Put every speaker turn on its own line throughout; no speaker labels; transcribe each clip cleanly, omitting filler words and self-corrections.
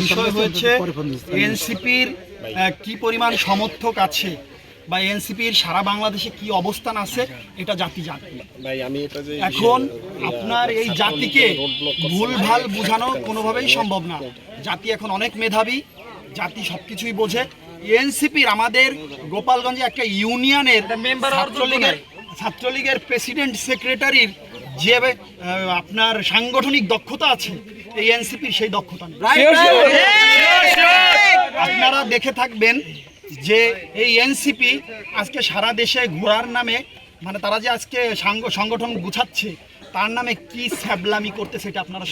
বিষয় হচ্ছে এনসিপির কি পরিমাণ সমর্থক আছে বা এনসিপির সারা বাংলাদেশে কি অবস্থান আছে এটা জাতি জানে। এখন আপনার এই জাতিকে ভুলভাল বোঝানো কোনোভাবেই সম্ভব না। জাতি এখন অনেক মেধাবী, জাতি সবকিছুই বোঝে। এনসিপির আমাদের গোপালগঞ্জে একটা ইউনিয়নের ছাত্রলীগের প্রেসিডেন্ট সেক্রেটারির যে আপনার সাংগঠনিক দক্ষতা আছে, এই এনসিপির সেই দক্ষতা নেই। আপনারা দেখে থাকবেন যে এই এনসিপি আজকে সারা দেশে ঘোরার নামে, মানে তারা যে আজকে সংগঠন গুছাচ্ছে তার নামে কি স্যাবলামি করতেছে এটা আপনারা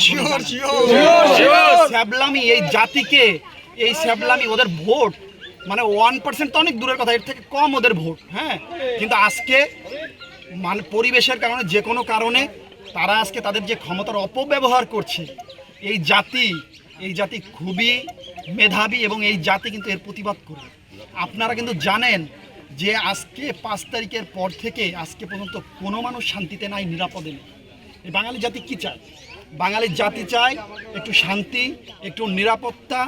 স্যাবলামি, এই জাতিকে এই স্যাবলামি, ওদের ভোট মানে 1% তো অনেক দূরের কথা, এর থেকে কম ওদের ভোট। হ্যাঁ, কিন্তু আজকে মানে পরিবেশের কারণে, যে কোনো কারণে তারা আজকে তাদের যে ক্ষমতার অপব্যবহার করছে। এই জাতি খুবই মেধাবী এবং এই জাতি কিন্তু এর প্রতিবাদ করে। আপনারা কিন্তু জানেন যে আজকে 5 তারিখের পর থেকে আজকে পর্যন্ত কোনো মানুষ শান্তিতে নাই, নিরাপদে নেই। এই বাঙালি জাতি কি চায়? বাঙালি জাতি চায় একটু শান্তি, একটু নিরাপত্তা।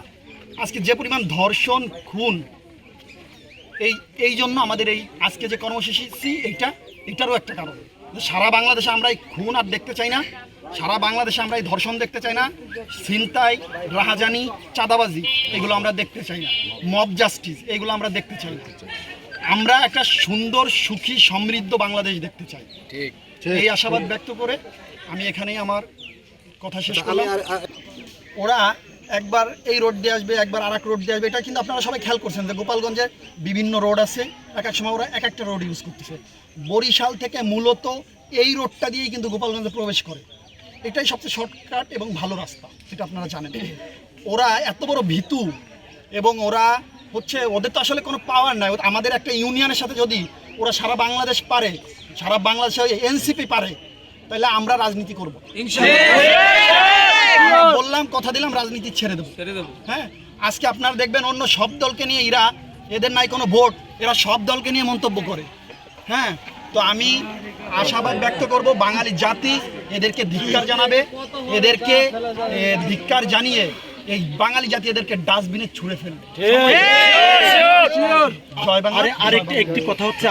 আজকে যে পরিমাণ ধর্ষণ, খুন, এই জন্য আমাদের এই আজকে যে কর্মসূচি এটারও একটা কারণ। সারা বাংলাদেশে আমরা এই খুন আর দেখতে চাই না, সারা বাংলাদেশে আমরা এই ধর্ষণ দেখতে চাই না, ছিনতাই, রাহাজানি, চাঁদাবাজি এগুলো আমরা দেখতে চাই না, মব জাস্টিস এগুলো আমরা দেখতে চাই না। আমরা একটা সুন্দর, সুখী, সমৃদ্ধ বাংলাদেশ দেখতে চাই। এই আশাবাদ ব্যক্ত করে আমি এখানেই আমার কথা শেষ করলাম। ওরা একবার এই রোড দিয়ে আসবে, একবার আর এক রোড দিয়ে আসবে। এটা কিন্তু আপনারা সবাই খেয়াল করছেন যে গোপালগঞ্জে বিভিন্ন রোড আছে, এক এক সময় ওরা এক একটা রোড ইউজ করতেছে। বরিশাল থেকে মূলত এই রোডটা দিয়েই কিন্তু গোপালগঞ্জে প্রবেশ করে। এটাই সবচেয়ে শর্টকাট এবং ভালো রাস্তা, সেটা আপনারা জানেন। ওরা এত বড় ভীতু এবং ওরা হচ্ছে, ওদের তো আসলে কোনো পাওয়ার নাই। আমাদের একটা ইউনিয়নের সাথে যদি ওরা সারা বাংলাদেশ পারে, সারা বাংলাদেশে এনসিপি পারে, তাহলে আমরা রাজনীতি করব বললাম, কথা দিলাম, রাজনীতি ছেড়ে দেবো। হ্যাঁ, আজকে আপনারা দেখবেন অন্য সব দলকে নিয়ে এদের নাই কোনো ভোট, এরা সব দলকে নিয়ে মন্তব্য করে। হ্যাঁ, তো আমি আশাবাদ ব্যক্ত করব বাঙালি জাতি এদেরকে ধিক্কার জানাবে, এদেরকে ধিক্কার জানিয়ে এই বাঙালি জাতি এদেরকে ডাস্টবিনে ছুঁড়ে ফেলবে। জয় বাংলা।
আরেকটি কথা হচ্ছে